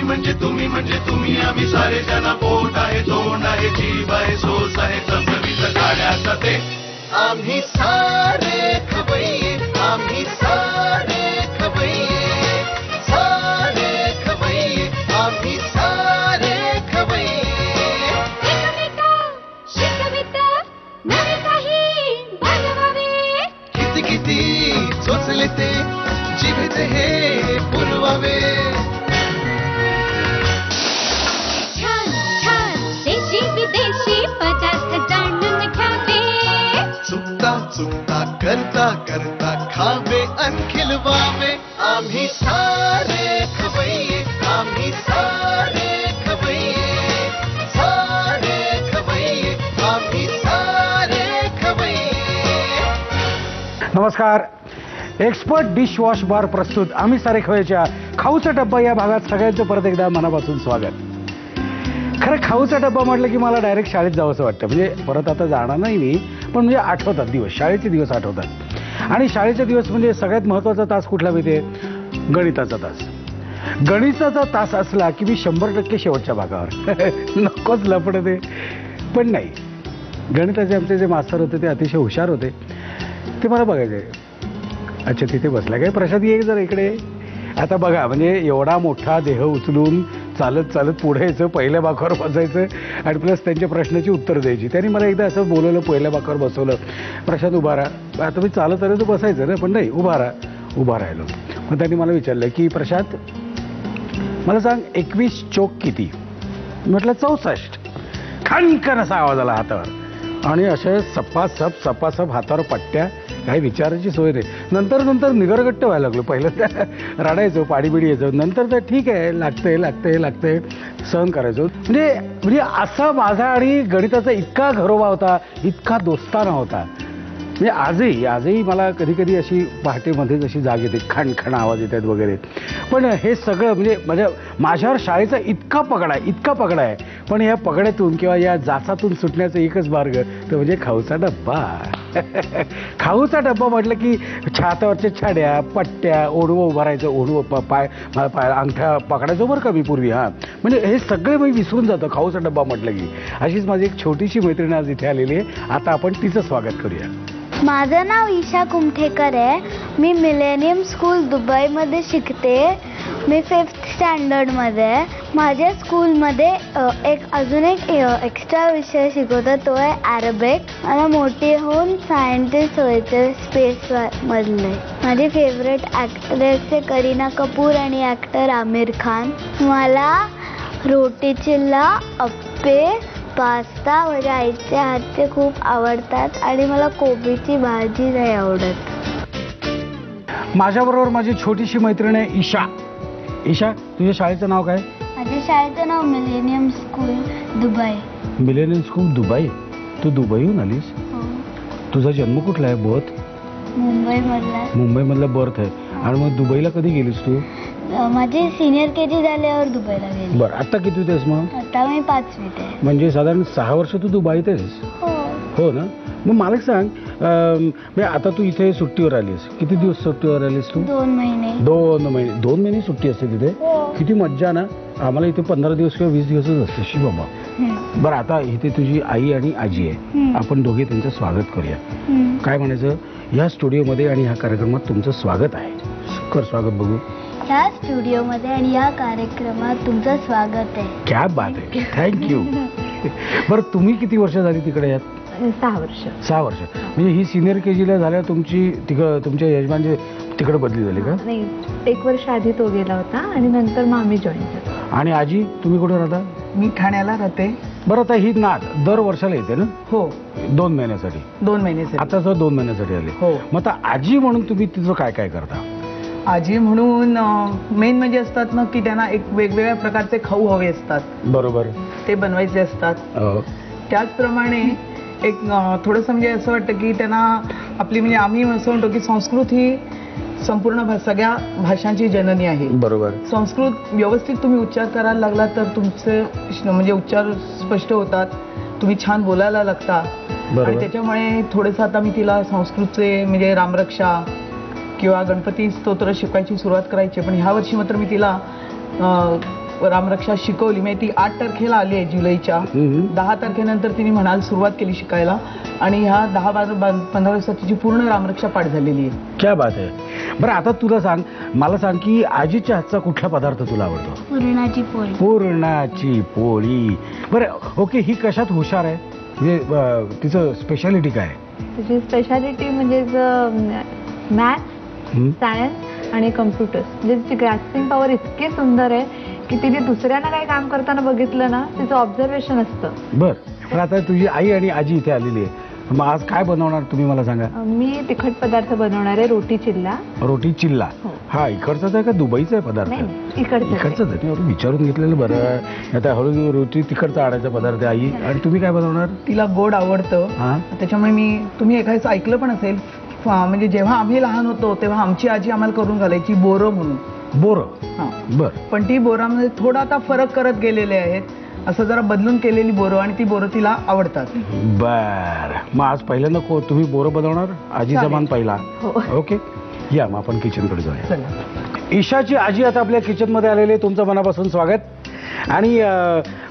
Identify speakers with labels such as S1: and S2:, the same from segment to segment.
S1: म्हणजे तुम्ही आम्ही सारे जना पोट आहे तोंड आहे जीव आहे सोस आहे चमचमीत गाण्याचा ते आम्ही सारे खवय्ये आम्ही सारे खवय्ये सारे खवय्ये आम्ही सारे खवय्ये
S2: एकमेका शिकवित नवे काही बनवावे
S1: किती किती चोचले ते जिभेत हे पुरवावे
S2: छान छान देशी विदेशी पदार्थ जाणून घ्यावे
S1: चुकता चुकता करता करता खावे अन खिलवावे आम्ही सारे खवय्ये आम्ही सारे खवय्ये सारे खवय्ये आम्ही सारे खवय्ये
S3: नमस्कार. एक्सपर्ट डिश वॉश बार प्रस्तुत आम्ही सारे खवय्येच्या खाऊचा डब्बा या भागात सगळ्यांचं परत एकदा मनापासून स्वागत. खरं खाऊचा डब्बा म्हटलं की मला डायरेक्ट शाळेत जावं असं वाटतं. म्हणजे परत आता जाणार नाही मी, पण म्हणजे आठवतात दिवस, शाळेचे दिवस आठवतात. आणि शाळेचे दिवस म्हणजे सगळ्यात महत्त्वाचा तास कुठला माहिती आहे? गणिताचा तास. गणिताचा तास असला की मी 100% शेवटच्या भागावर नकोच लपडं ते. पण नाही, गणिताचे आमचे जे मास्तर होते ते अतिशय हुशार होते. ते मला बघायचे. अच्छा तिथे बसला काय प्रसाद, ये जरा इकडे. आता बघा म्हणजे एवढा मोठा देह उचलून चालत चालत पुढे यायचं, पहिल्या बाकावर बसायचं आणि प्लस त्यांच्या प्रश्नाची उत्तर द्यायची. त्यांनी मला एकदा असं बोलवलं, पहिल्या बाकावर बसवलं. प्रशांत उभा राहा. आता मी चालत आलो तर बसायचं ना, पण नाही उभा राहा. उभा राहिलो. मग त्यांनी मला विचारलं की प्रशांत मला सांग 21 चोक किती? म्हटलं 64. खणखण असा आवाज आला हातावर आणि असे सपासप हातावर पट्ट्या. काही विचारायची सोय नाही. नंतर निगरगट्ट व्हायला लागलो. पहिलं त्या रडायचो, पाडीबिडी यायचं. नंतर तर ठीक आहे, लागतंय सहन करायचो. म्हणजे असा माझा आणि गणिताचा इतका घरोबा होता, इतका दोस्ताना होता. म्हणजे आजही मला कधी अशी पहाटेमध्येच अशी जाग येते, खणखण आवाज येतात वगैरे. पण हे सगळं म्हणजे माझ्यावर शाळेचा इतका पगडा आहे. पण या पगड्यातून किंवा या जाचातून सुटण्याचा एकच मार्ग तो म्हणजे खाऊचा डब्बा. खाऊचा डब्बा म्हटलं की छातावरच्या छाड्या, पट्ट्या, ओढवं उभं राहायचं, ओढवं पाय अंगठ्या पकडायचो बरं का मी पूर्वी. म्हणजे हे सगळे मी विसरून जातो खाऊचा डब्बा म्हटलं की. अशीच माझी एक छोटीशी मैत्रीण आज इथे आलेली आहे. आता आपण तिचं स्वागत करूया.
S4: माझं नाव ईशा कुमठेकर आहे. मी मिलेनियम स्कूल दुबईमध्ये शिकते. मी 5th स्टँडर्डमध्ये आहे. माझ्या स्कूलमध्ये अजून एक एक्स्ट्रा विषय शिकवतात, तो आहे अरेबिक. मला मोठी होऊन सायंटिस्ट व्हायचं स्पेसमधले. माझी फेवरेट ॲक्ट्रेस आहे करीना कपूर आणि ॲक्टर आमिर खान. मला रोटी चिल्ला, अप्पे, पास्ता माझ्या आईच्या हातचे खूप आवडतात आणि मला कोबीची भाजी नाही आवडत.
S3: माझ्याबरोबर माझी छोटीशी मैत्रीण आहे ईशा. ईशा, तुझ्या शाळेचं नाव काय?
S4: माझ्या शाळेचं नाव millennium school Dubai.
S3: Millennium school Dubai. तू दुबईहून आलीस? तुझा जन्म कुठला आहे? बर्थ? मुंबईमधला बर्थ आहे. आणि मग दुबईला कधी गेलीस तू?
S4: माझी सिनियर KG झाल्यावर दुबईला गेली.
S3: बरं, आता कितवीत आहेस मग?
S4: आता मी 5वीत आहे.
S3: म्हणजे साधारण 6 वर्ष तू दुबईत आहेस? हो ना. मग मला सांग, म्हणजे आता तू इथे सुट्टीवर आलीस. किती दिवस सुट्टीवर आलीस तू?
S4: 2 महिने.
S3: 2 महिने सुट्टी असते तिथे? किती मज्जा ना. आम्हाला इथे 15 दिवस किंवा 20 दिवसच असते. शी बाबा. बरं, आता इथे तुझी आई आणि आजी आहे. आपण दोघे त्यांचं स्वागत करूया. काय म्हणायचं, ह्या स्टुडिओमध्ये आणि ह्या कार्यक्रमात तुमचं स्वागत आहे. कर स्वागत बघू.
S4: ह्या स्टुडिओमध्ये आणि या कार्यक्रमात तुमचं स्वागत आहे.
S3: क्या बात आहे. थँक्यू. बरं, तुम्ही किती वर्ष झाली तिकडे यात?
S5: 6 वर्ष.
S3: 6 वर्ष. म्हणजे ही सिनियर KGला झाल्यावर तुमच्या यजमानची तिकडे बदली झाली का?
S5: नाही, 1 वर्ष आधी तो गेला होता आणि नंतर मग आम्ही जॉईन झालो.
S3: आणि आजी तुम्ही कुठे राहता?
S6: मी ठाण्याला राहते.
S3: बरं, आता ही नात दर वर्षाला येते ना?
S6: हो,
S3: 2 महिन्यासाठी.
S6: 2 महिन्यासाठी.
S3: आता सर 2 महिन्यासाठी आले.
S6: हो.
S3: मग आता आजी म्हणून तुम्ही तिचं काय काय करता?
S6: आजी म्हणून मेन म्हणजे असतात ना की त्यांना एक वेगवेगळ्या प्रकारचे खाऊ हवे असतात.
S3: बरोबर.
S6: ते बनवायचे असतात. त्याचप्रमाणे एक थोडंसं म्हणजे असं वाटतं की त्यांना आपली म्हणजे आम्ही असं म्हणतो की संस्कृत ही संपूर्ण सगळ्या भाषांची जननी आहे.
S3: बरोबर.
S6: संस्कृत व्यवस्थित तुम्ही उच्चार करायला लागला तर तुमचे म्हणजे उच्चार स्पष्ट होतात. तुम्ही छान बोलायला लागता. आणि त्याच्यामुळे थोडंसं आता मी तिला संस्कृतचे म्हणजे रामरक्षा किंवा गणपती स्तोत्र शिकवायची सुरुवात करायची. पण ह्या वर्षी मात्र मी तिला रामरक्षा शिकवली. म्हणजे ती 8 तारखेला आली आहे जुलैच्या. 10 तारखेनंतर तिने म्हणाल सुरुवात केली शिकायला आणि ह्या 10-15 दिवसात तिची पूर्ण रामरक्षा पाठ झालेली आहे.
S3: क्या बात आहे. बरं आता तुला सांग, मला सांग की आजीच्या हातचा कुठला पदार्थ तुला आवडतो?
S4: पुरणाची पोळी.
S3: पुरणाची पोळी. बरं ओके, ही कशात हुशार आहे? म्हणजे तिचं स्पेशालिटी काय आहे?
S5: त्याची स्पेशालिटी म्हणजे मॅथ्स, सायन्स आणि कम्प्युटर्स. म्हणजे तिची ग्रॅस्पिंग पॉवर इतकी सुंदर आहे की तिने दुसऱ्यांना काही काम करताना बघितलं ना, तिचं ऑब्झर्वेशन असतं.
S3: बरं पण आता तुझी आई आणि आजी इथे आलेली आहे, मग आज काय बनवणार तुम्ही मला सांगा?
S5: मी तिखट पदार्थ बनवणार आहे, रोटी चिल्ला.
S3: रोटी चिल्ला. हा इकडचाच आहे का दुबईचा आहे पदार्थ? इकडचाच आहे. मी विचारून घेतलेलं बरं. आता हळूहळू रोटी तिखटचा आणायचा पदार्थ आहे आई. आणि तुम्ही काय बनवणार?
S6: तिला गोड आवडतं. त्याच्यामुळे तुम्ही एखादं ऐकलं पण असेल, म्हणजे जेव्हा आम्ही लहान होतो तेव्हा आमची आजी आम्हाला करून घालायची बोरं म्हणून.
S3: बोरं? बरं.
S6: पण ती बोरामध्ये थोडा आता फरक करत गेलेले आहेत, असं जरा बदलून केलेली बोरं, आणि ती बोरं तिला आवडतात.
S3: बर, मग आज पहिल्यांदा तुम्ही बोरं बनवणार? आजीचा मान पहिला. ओके, या मग आपण किचनकडे जाऊया. ईशाची आजी आता आपल्या किचनमध्ये आलेले, तुमचं मनापासून स्वागत. आणि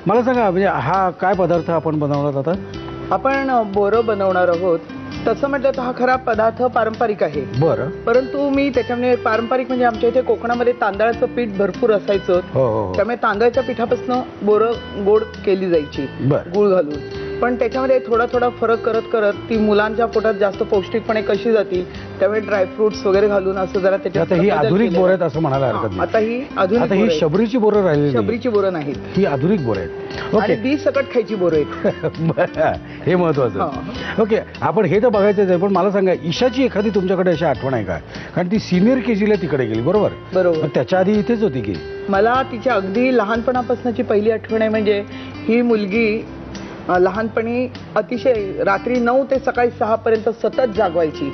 S3: मला सांगा, म्हणजे हा काय पदार्थ आपण बनवणार आता?
S6: आपण बोरं बनवणार आहोत. तसं म्हटलं तर हा खरा पदार्थ पारंपरिक आहे.
S3: बरं.
S6: परंतु मी त्याच्यामध्ये पारंपरिक म्हणजे आमच्या इथे कोकणामध्ये तांदळाचं पीठ भरपूर असायचं. त्यामुळे तांदळाच्या पिठापासून बोरं गोड केली जायची गुळ घालून. पण त्याच्यामध्ये थोडा फरक करत करत ती मुलांच्या पोटात जास्त पौष्टिकपणे कशी जातील, त्यामुळे ड्रायफ्रुट्स वगैरे घालून असं जरा त्याच्यात.
S3: ही आधुनिक बोरं आहेत असं म्हणायला हरकत नाही.
S6: आता ही आधुनिक.
S3: ही शबरीची बोरं राहिली?
S6: शबरीची बोरं नाहीत,
S3: ही आधुनिक बोरं आहेत. ओके,
S6: बी सकट खायची बोरं आहेत.
S3: हे महत्वाचं. ओके, आपण हे तर बघायचंच आहे. पण मला सांगा, ईशाची एखादी तुमच्याकडे अशी आठवण आहे का? कारण ती सिनियर केजीला तिकडे गेली, बरोबर?
S6: बरोबर.
S3: त्याच्या आधी इथेच होती की?
S6: मला तिच्या अगदी लहानपणापासूनची पहिली आठवण आहे. म्हणजे ही मुलगी लहानपणी अतिशय रात्री 9 ते सकाळी 6 पर्यंत सतत जागवायची.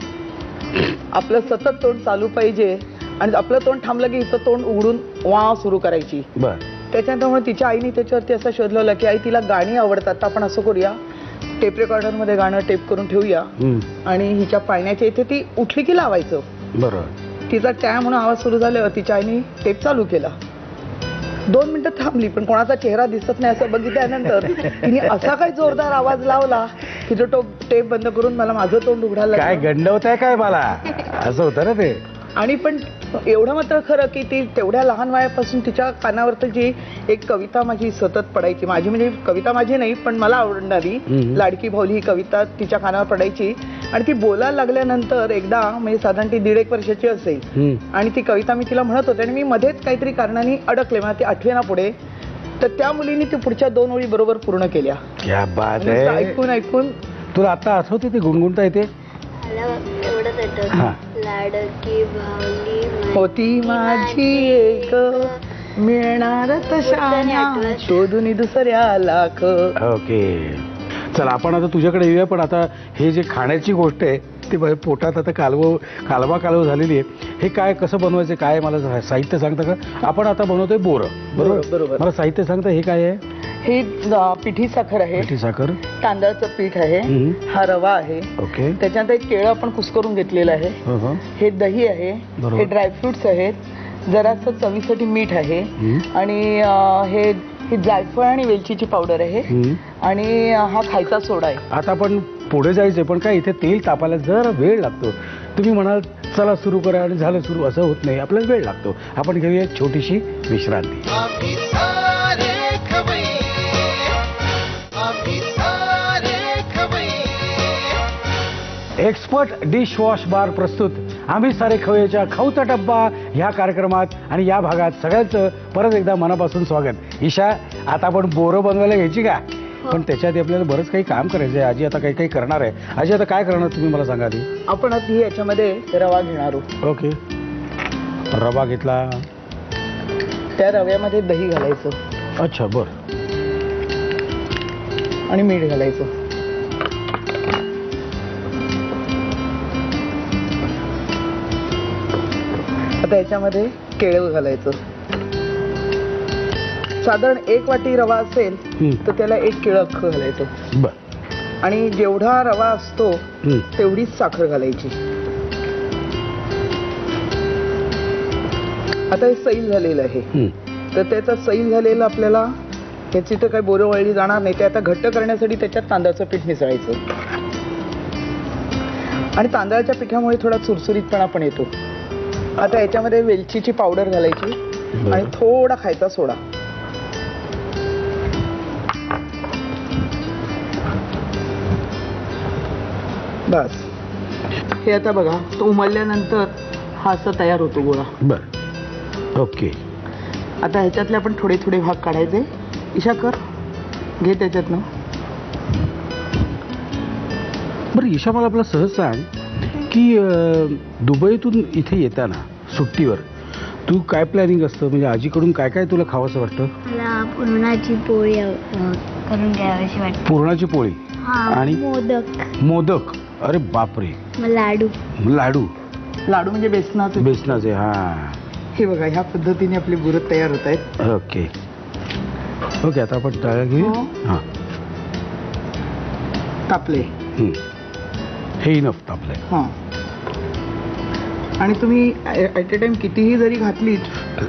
S6: आपलं सतत तोंड चालू पाहिजे आणि आपलं तोंड थांबलं की हिचं तोंड उघडून वा सुरू करायची. त्याच्यानंतर तिच्या आईने त्याच्यावरती असं शोध लावला की आई तिला गाणी आवडतात, तर आपण असं करूया, टेप रेकॉर्डर मध्ये गाणं टेप करून ठेवूया आणि हिच्या पाळण्याच्या इथे ती उठली की लावायचं. बरोबर. तिचा टॅ म्हणून आवाज सुरू झाल्यावर तिच्या आईने टेप चालू केला. 2 मिनिटं थांबली, पण कोणाचा चेहरा दिसत नाही असं बघितल्यानंतर तिने असा काही जोरदार आवाज लावला की जो टेप बंद करून मला माझं तोंड उघडायला.
S3: काय गंडवत आहे काय मला, असं होतं ना ते.
S6: आणि पण एवढं मात्र खरं की ती तेवढ्या लहान वयापासून तिच्या कानावर जी एक कविता माझी सतत पडायची. माझी म्हणजे कविता माझी नाही, पण मला आवडणारी लाडकी भाऊली ही कविता तिच्या कानावर पडायची. आणि ती बोलायला लागल्यानंतर एकदा म्हणजे साधारण ती 1.5 वर्षाची असेल आणि ती कविता मी तिला म्हणत होते आणि मी मध्येच काहीतरी कारणाने अडकले, मला ती आठवेना पुढे. तर त्या मुलीने ती पुढच्या 2 ओळी बरोबर पूर्ण केल्या.
S3: क्या बात आहे.
S6: ऐकून
S3: तुला आता आठवते ती गुणगुणता येते?
S4: लाडकी भावली
S6: होती माझी एक, मिळणार तशा शोधून दुसऱ्या लाख.
S3: ओके, चला आपण आता तुझ्याकडे येऊया. पण आता हे जे खाण्याची गोष्ट आहे ती पोटात आता कालवा झालेली आहे. हे काय कसं बनवायचं, काय मला साहित्य सांगता का? आपण आता बनवतोय बोरं, बरोबर? मला साहित्य सांगता हे काय आहे?
S6: हे पिठी साखर आहे. पिठी साखर, तांदळाचं पीठ आहे, हा रवा आहे. ओके. त्याच्यानंतर एक केळं आपण कुस्करून घेतलेलं आहे. हे दही आहे, हे ड्रायफ्रुट्स आहेत, जरासं चवीसाठी मीठ आहे आणि ही जायफळ आणि वेलचीची पावडर आहे आणि हा खायचा सोडा आहे.
S3: आता आपण पुढे जायचंय, पण काय इथे तेल तापायला जरा वेळ लागतो. तुम्ही म्हणाल चला सुरू करा आणि झालं सुरू, असं होत नाही, आपल्याला वेळ लागतो. आपण घेऊया छोटीशी विश्रांती. एक्सपर्ट डिश वॉश बार प्रस्तुत आम्ही सारे खवय्याच्या खाऊचा डब्बा ह्या कार्यक्रमात आणि या भागात सगळ्यांचं परत एकदा मनापासून स्वागत. ईशा, आता आपण बोरं बनवायला घ्यायची का? पण त्याच्यात आपल्याला बरंच काही काम करायचं आहे. आजी आता काही करणार आहे. आजी आता काय करणार तुम्ही मला सांगा आधी?
S6: आपण आधी याच्यामध्ये रवा घेणार आहोत.
S3: ओके, रवा घेतला,
S6: त्या रव्यामध्ये दही घालायचं.
S3: अच्छा, बरं.
S6: आणि मीठ घालायचं. आता याच्यामध्ये केळं घालायचं. साधारण 1 वाटी रवा असेल तर त्याला 1 केळं अख्खं घालायचं. आणि जेवढा रवा असतो तेवढीच साखर घालायची. आता हे सैल झालेलं आहे. तर त्याचा सैल झालेला आपल्याला त्याची तर काही बोरं वळली जाणार नाही. ते आता घट्ट करण्यासाठी त्याच्यात तांदळाचं पीठ मिसळायचं आणि तांदळाच्या पिठामुळे थोडा चुरचुरीतपणा पण येतो. आता याच्यामध्ये वेलचीची पावडर घालायची आणि थोडा खायचा सोडा. बस हे आता बघा तो उमलल्यानंतर हा असा तयार होतो गोळा.
S3: बर ओके.
S6: आता ह्याच्यातले आपण थोडे थोडे भाग काढायचे. ईशा कर घे त्याच्यातनं.
S3: बरं ईशा मला आपलं सहज सांग की दुबईतून इथे येताना सुट्टीवर तू काय प्लॅनिंग असतं म्हणजे आजीकडून काय काय तुला खावंसं वाटतं?
S4: मला पुरणाची पोळी करून घ्यावीशी वाटते.
S3: पुरणाची पोळी आणि मोदक. अरे बापरे.
S4: लाडू
S6: लाडू म्हणजे बेसनाचे.
S3: हा
S6: हे बघा ह्या पद्धतीने आपले बुरत तयार होत आहेत.
S3: Okay okay. आता आपण टाळ्या घेऊ. हां
S6: तापले.
S3: हे इनफ तापले.
S6: हां आणि तुम्ही ॲट अ टाइम कितीही जरी घातलीत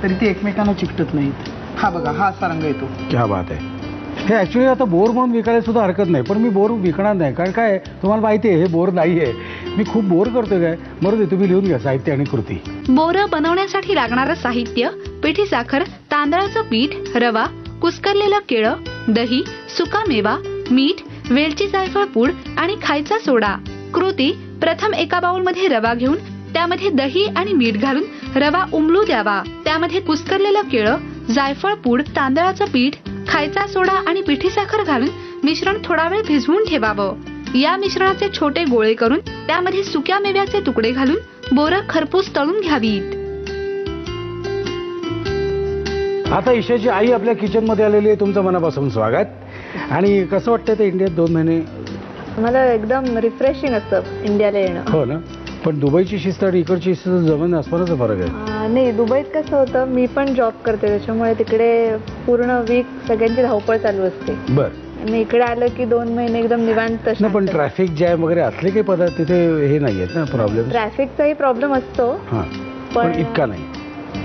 S6: तरी ती एकमेकांना चिकटत नाहीत. हा बघा हा असा रंग येतो.
S3: क्या बात आहे. हे ॲक्च्युली आता बोर म्हणून विकायला सुद्धा हरकत नाही पण मी बोर विकणार नाही कारण काय तुम्हाला माहिती आहे हे बोर नाही आहे. मी खूप बोर करतोय काय. बरोबर तुम्ही लिहून घ्या साहित्य आणि कृती.
S7: बोरं बनवण्यासाठी लागणारं साहित्य पिठी साखर, तांदळाचं पीठ, रवा, कुस्करलेलं केळं, दही, सुका मेवा, मीठ, वेलची जायफळ पूड आणि खायचा सोडा. कृती प्रथम एका बाउलमध्ये रवा घेऊन त्यामध्ये दही आणि मीठ घालून रवा उमलू द्यावा. त्यामध्ये कुस्करलेलं केळं, जायफळ पूड, तांदळाचं पीठ, खायचा सोडा आणि पिठी साखर घालून मिश्रण थोडा वेळ भिजवून ठेवावं. या मिश्रणाचे छोटे गोळे करून त्यामध्ये सुक्या मेव्याचे तुकडे घालून बोरं खरपूस तळून घ्यावीत.
S3: आता ईशाची आई आपल्या किचन मध्ये आलेली आहे. तुमचं मनापासून स्वागत. आणि कसं वाटतं ते इंडियात 2 महिने?
S5: मला एकदम रिफ्रेशिंग असतं इंडियाला येणं.
S3: हो ना. पण दुबईची शिस्त आणि इकडची शिस्त जमीन आसमानाचा फरक आहे.
S5: नाही दुबईत कसं होतं मी पण जॉब करते त्याच्यामुळे तिकडे पूर्ण वीक सगळ्यांची धावपळ चालू असते.
S3: बरं.
S5: मी इकडे आलं की 2 महिने एकदम निवांत.
S3: नाही पण ट्रॅफिक जॅम वगैरे असले काही पदार्थ तिथे हे नाही आहेत ना प्रॉब्लेम?
S5: ट्रॅफिकचाही प्रॉब्लेम असतो
S3: पण इतका नाही.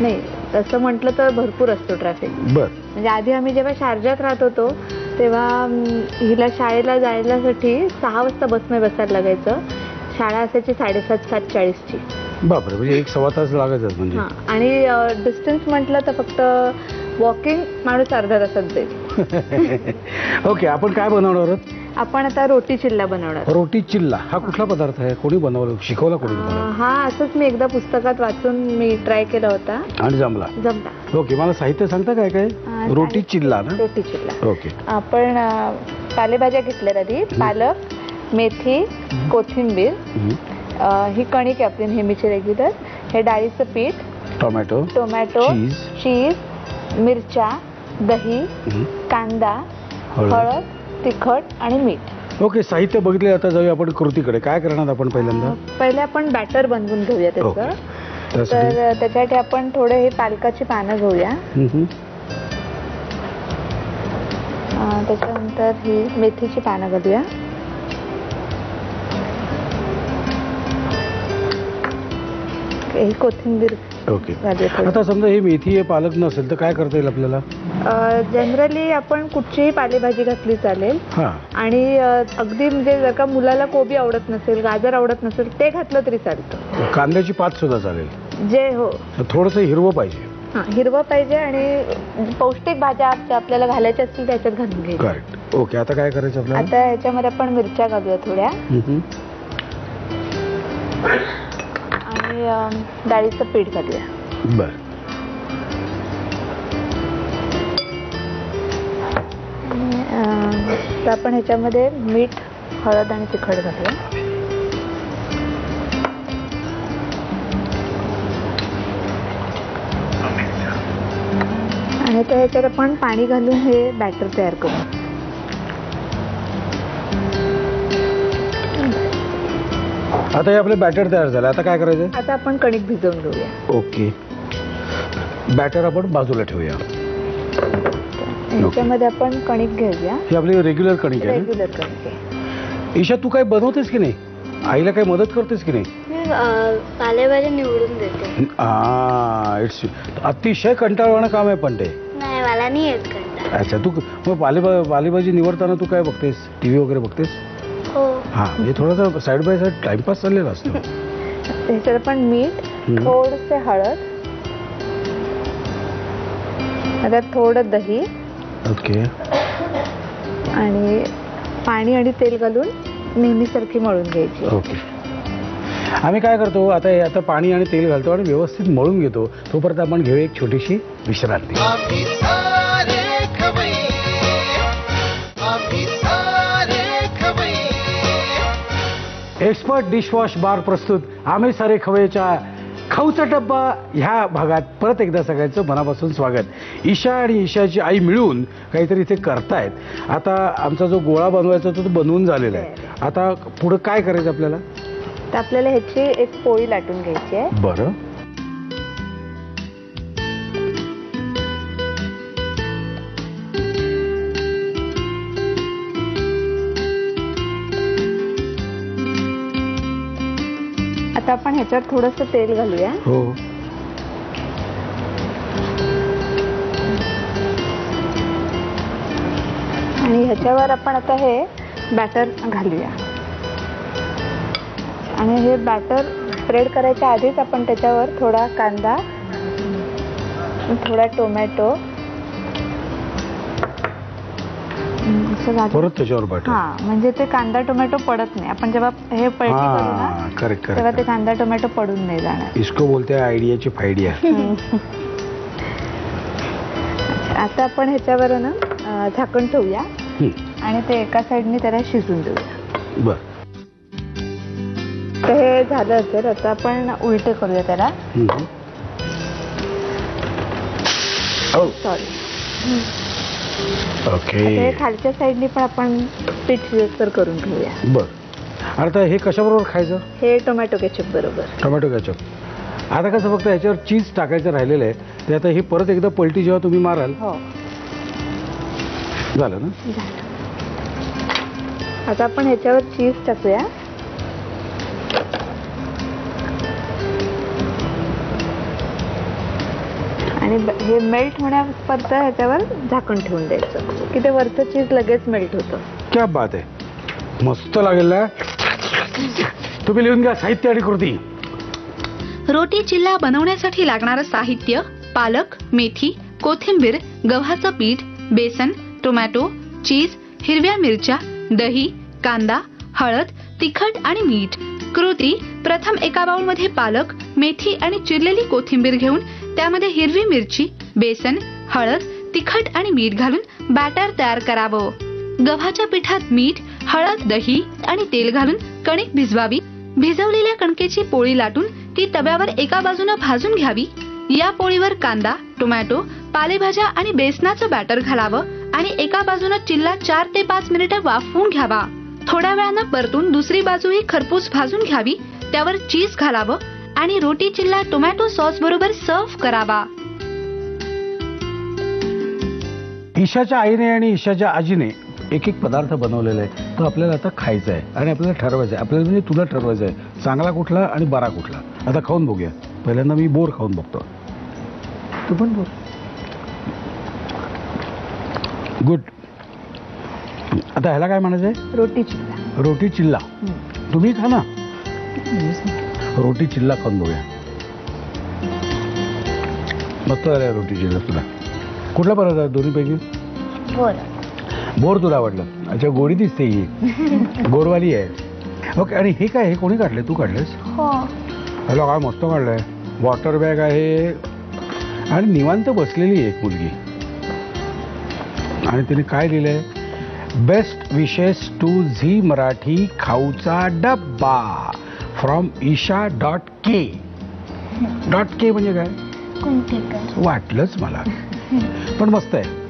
S5: नाही तसं म्हटलं तर भरपूर असतो ट्रॅफिक.
S3: बर.
S5: म्हणजे आधी आम्ही जेव्हा शारजात राहत होतो तेव्हा हिला शाळेला जायलासाठी 6 वाजता बसमध्ये बसायला लागायचं. शाळा असायची 7:30-7:40ची.
S3: बापरे. म्हणजे 1-1.25 तास लागायचं म्हणजे.
S5: आणि डिस्टन्स म्हटलं तर फक्त वॉकिंग माणूस अर्धा तासात जाईल.
S3: ओके. आपण काय बनवणार आहोत?
S5: आपण आता रोटी चिल्ला बनवणार.
S3: रोटी चिल्ला हा कुठला पदार्थ आहे? कोणी बनवला शिकवला कोणी?
S5: हा असंच मी एकदा पुस्तकात वाचून मी ट्राय केला होता
S3: आणि जमला. ओके. मला साहित्य सांगता काय काय? रोटी चिल्ला ना.
S5: रोटी चिल्ला.
S3: ओके.
S5: आपण पालेभाज्या घेतल्या आधी. पालक, मेथी, कोथिंबीर, ही कणिक आहे आपली नेहमीची रेग्युलर. हे डाळीचं पीठ,
S3: टोमॅटो,
S5: चीज, मिरच्या, दही, कांदा, हळद, तिखट आणि मीठ.
S3: ओके. साहित्य बघितले. आता जाऊया आपण कृतीकडे. काय करणार आपण पहिल्यांदा?
S5: पहिले आपण बॅटर बनवून घेऊया त्याचं. तर त्याच्यासाठी आपण थोडे हे पालकाची पानं घेऊया. त्याच्यानंतर ही मेथीची पानं घालूया. ही कोथिंबीर.
S3: ओके. आता समजा ही मेथी आहे पालक नसेल तर काय करता येईल आपल्याला?
S5: जनरली आपण कुठचीही पालेभाजी घातली चालेल. आणि अगदी म्हणजे जर का मुलाला कोबी आवडत नसेल, गाजर आवडत नसेल ते घातलं तरी चालतं.
S3: कांद्याची पात सुद्धा चालेल.
S5: जे हो
S3: थोडंसं हिरवं पाहिजे.
S5: हिरवं पाहिजे आणि पौष्टिक भाज्या आपल्याला घालायच्या असतील त्याच्यात घालून घ्यायच्या.
S3: करेक्ट. ओके. आता काय करायचं आपल्याला?
S5: आता ह्याच्यामध्ये आपण मिरच्या घालूया थोड्या आणि डाळीचं पीठ घालूया.
S3: बर.
S5: तर आपण ह्याच्यामध्ये मीठ, हळद आणि तिखट घालूया. आणि आता ह्याच्यात आपण पाणी घालून हे बॅटर तयार करू.
S3: आता हे आपले बॅटर तयार झालं. आता काय करायचं?
S5: आता आपण कणिक भिजवून घेऊया.
S3: ओके. बॅटर आपण बाजूला ठेवूया.
S5: ह्याच्यामध्ये आपण कणिक घेऊया.
S3: ही आपली रेग्युलर कणिक आहे.
S5: रेग्युलर कणिक आहे.
S3: ईशा तू काय बनवतेस की नाही? आईला काही मदत करतेस की नाही?
S4: पालेभाज्या निवडून देते.
S3: इट्स अतिशय कंटाळवाणं काम आहे पण ते.
S4: मला नाही येत करता.
S3: अच्छा, तू मग पालेभाजी निवडताना तू काय बघतेस? टीव्ही वगैरे बघतेस?
S4: हो.
S3: हां, म्हणजे थोडासा साईड बाय साईड टाइमपास चाललेला असतो.
S5: त्याच्यात पण मीठ, थोडसे हळद, आता थोडं दही,
S3: ओके,
S5: आणि पाणी आणि तेल घालून नेहमीसारखी मळून घ्यायची.
S3: ओके. आम्ही काय करतो आता पाणी आणि तेल घालतो आणि व्यवस्थित मळून घेतो. तोपर्यंत आपण घेऊ एक छोटीशी विश्रांती.
S1: आम्ही सारे खवय्ये, आम्ही सारे खवय्ये.
S3: एक्सपर्ट डिशवॉश बार प्रस्तुत आम्ही सारे खवय्येच्या खाऊचा डब्बा ह्या भागात परत एकदा सगळ्यांचं मनापासून स्वागत. ईशा आणि ईशाची आई मिळून काहीतरी इथे करतायत. आता आमचा जो गोळा बनवायचा तो बनवून झालेला आहे. आता पुढं काय करायचं आपल्याला?
S5: तर आपल्याला ह्याची एक पोळी लाटून घ्यायची आहे.
S3: बरं.
S5: आता आपण ह्याच्यात थोडंसं तेल घालूया.
S3: हो.
S5: आणि ह्याच्यावर आपण आता हे बॅटर घालूया. आणि हे बॅटर स्प्रेड करायच्या आधीच आपण त्याच्यावर थोडा कांदा, थोडा टोमॅटो असं घालू.
S3: परत त्याच्यावर बॅटर.
S5: हा, म्हणजे ते कांदा टोमॅटो पडत नाही. आपण जेव्हा हे पलटी करू ना,
S3: करेक्ट,
S5: तेव्हा ते कांदा टोमॅटो पडून नाही जाणार.
S3: इसको बोलते आयडियाची फायडिया.
S5: आता आपण ह्याच्यावर ना झाकण ठेवूया आणि ते एका साईडने त्याला शिजून देऊया.
S3: बर.
S5: तर हे झालं असेल. आता आपण उलटे करूया त्याला. सॉरी.
S3: ओके.
S5: हे खालच्या साईडने पण आपण पीठ शिजतर करून घेऊया.
S3: बर. आता हे कशाबरोबर खायचं?
S5: हे टोमॅटो केचप बरोबर.
S3: Tomato ketchup. आता कसं फक्त याच्यावर चीज टाकायचं राहिलेलं आहे. ते आता हे परत एकदा पलटी जेव्हा तुम्ही माराल.
S5: हो,
S3: झालं ना?
S5: झालं. आता आपण ह्याच्यावर चीज टाकूया. आणि हे मेल्ट होण्यापर्यंत ह्याच्यावर झाकण ठेवून द्यायचं की ते वरचं चीज लगेच मेल्ट होतं.
S3: क्या बात आहे, मस्त लागेल ना. तुम्ही लिहून घ्या साहित्य आणि कृती.
S7: रोटी चिल्ला बनवण्यासाठी लागणारं साहित्य: पालक, मेथी, कोथिंबीर, गव्हाचं पीठ, बेसन, टोमॅटो, चीज, हिरव्या मिरच्या, दही, कांदा, हळद, तिखट आणि मीठ. कृती: प्रथम एका बाउलमध्ये पालक, मेथी आणि चिरलेली कोथिंबीर घेऊन त्यामध्ये हिरवी मिरची, बेसन, हळद, तिखट आणि मीठ घालून बॅटर तयार करावं. गव्हाच्या पिठात मीठ, हळद, दही आणि तेल घालून कणिक भिजवावी. भिजवलेल्या कणकेची पोळी लाटून ती तव्यावर एका बाजूने भाजून घ्यावी. या पोळीवर कांदा, टोमॅटो, पालेभाज्या आणि बेसनाचं बॅटर घालावं आणि एका बाजूने चिल्ला 4 ते 5 मिनिटं वाफवून घ्यावा. थोड्या वेळानं परतून दुसरी बाजूही खरपूस भाजून घ्यावी. त्यावर चीज घालावं आणि रोटी चिल्ला टोमॅटो सॉस बरोबर सर्व्ह करावा.
S3: ईशाच्या आईने आणि ईशाच्या आजीने एक एक पदार्थ बनवलेला आहे. तो आपल्याला आता खायचा आहे आणि आपल्याला ठरवायचं आहे. आपल्याला म्हणजे तुला ठरवायचं आहे चांगला कुठला आणि बरा कुठला. आता खाऊन बघूया. पहिल्यांदा मी बोर खाऊन बघतो. तू पण बोर. गुड. आता ह्याला काय म्हणायचं आहे?
S5: रोटी चिल्ला.
S3: रोटी चिल्ला. तुम्ही खा ना. रोटी चिल्ला खाऊन बघूया. मस्त झालं रोटी चिल्ला. तुला कुठला बरं आहे दोन्हीपैकी?
S4: बोर.
S3: बोर तुला आवडलं. अच्छा, गोडी दिसते ही. गोडवाली आहे. ओके. आणि हे काय, हे कोणी काढले? तू काढलेस?
S4: हो.
S3: हॅलो, काय मस्त काढलंय. वॉटर बॅग आहे आणि निवांत बसलेली आहे एक मुलगी. आणि तिने काय लिहिलंय? Best wishes to Zee Marathi खाऊचा डब्बा फ्रॉम isha.k. .k म्हणजे काय?
S4: कुमठेकर.
S3: वाटलंच मला, पण मस्त आहे.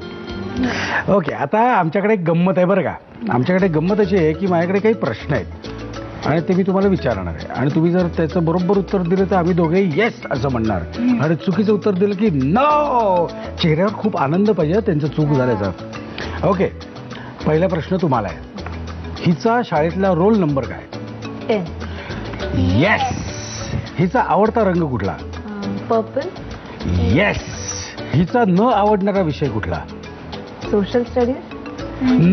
S3: ओके. आता आमच्याकडे एक गंमत आहे बरं का. आमच्याकडे गंमत अशी आहे की माझ्याकडे काही प्रश्न आहेत आणि ते मी तुम्हाला विचारणार आहे. आणि तुम्ही जर त्याचं बरोबर उत्तर दिलं तर आम्ही दोघे येस असं म्हणणार. आणि चुकीचं उत्तर दिलं की नो. चेहऱ्यावर खूप आनंद पाहिजे त्यांचं चूक झाल्याचा. ओके. पहिला प्रश्न तुम्हाला आहे. हिचा शाळेतला रोल नंबर काय?
S5: 10.
S3: येस. हिचा आवडता रंग कुठला?
S5: पर्पल.
S3: येस. हिचा न आवडणारा विषय कुठला?
S5: Social studies.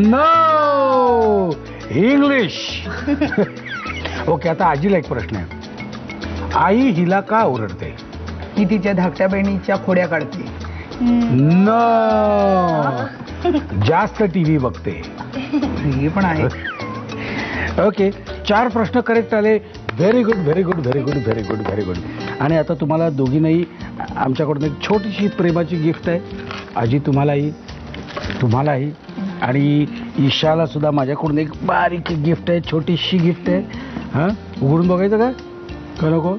S3: No, English. Okay, आता आजीला एक प्रश्न आहे. आई हिला का ओरडते?
S6: ही तिच्या धाकट्या बहिणीच्या खोड्या काढते.
S3: नो, जास्त टीव्ही बघते.
S6: हे पण आहे.
S3: ओके, 4 प्रश्न करेक्ट आले. Very good, very good, very good, very good, very good. आणि आता तुम्हाला दोघींनाही आमच्याकडून एक छोटीशी प्रेमाची गिफ्ट आहे. आजी तुम्हालाही आणि ईशाला सुद्धा माझ्याकडून एक बारीक गिफ्ट आहे, छोटीशी गिफ्ट आहे. हां, उघडून बघायचं का नको?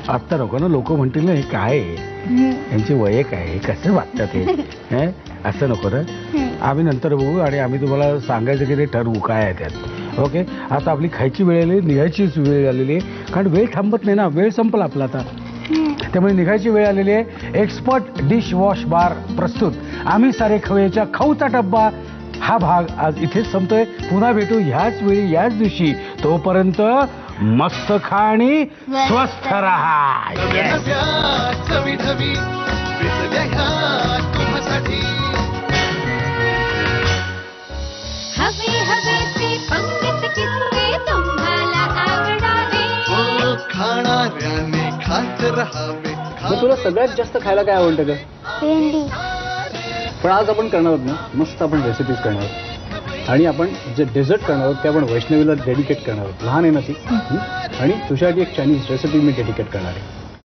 S3: आत्ता नको ना, लोक म्हणतील ना हे काय आहे, यांचे वय काय, कसं वागतात हे, असं नको ना. आम्ही नंतर बघू आणि आम्ही तुम्हाला सांगायचं की ते ठरवू काय आहे त्यात. ओके, आता आपली खायची वेळ आली, निघायचीच वेळ आलेली आहे. कारण वेळ थांबत नाही ना, वेळ संपला आपला आता, त्यामुळे निघायची वेळ आलेली आहे. एक्सपर्ट डिश वॉश बार प्रस्तुत आम्ही सारे खवय्याच्या खाऊचा डब्बा हा भाग आज इथेच संपतोय. पुन्हा भेटू ह्याच वेळी याच दिवशी. तोपर्यंत मस्त खा आणि स्वस्थ राहा.
S1: चवी ढवी विसरल्या ह्या तुम्हासाठी.
S2: हवे पंगत किस्से तुम्हाला आवडावे.
S1: खाणाऱ्याने खात राहावे.
S8: मग तुला सगळ्यात जास्त खायला काय आवडतं ग?
S4: भेंडी.
S8: पण आज आपण करणार आहोत ना, मस्त आपण रेसिपीज करणार आहोत. आणि आपण जे डेझर्ट करणार आहोत ते आपण वैष्णवीला डेडिकेट करणार आहोत. लहान आहे ना ती. आणि तुझ्यासाठी एक चायनीज रेसिपी मी डेडिकेट करणार आहे.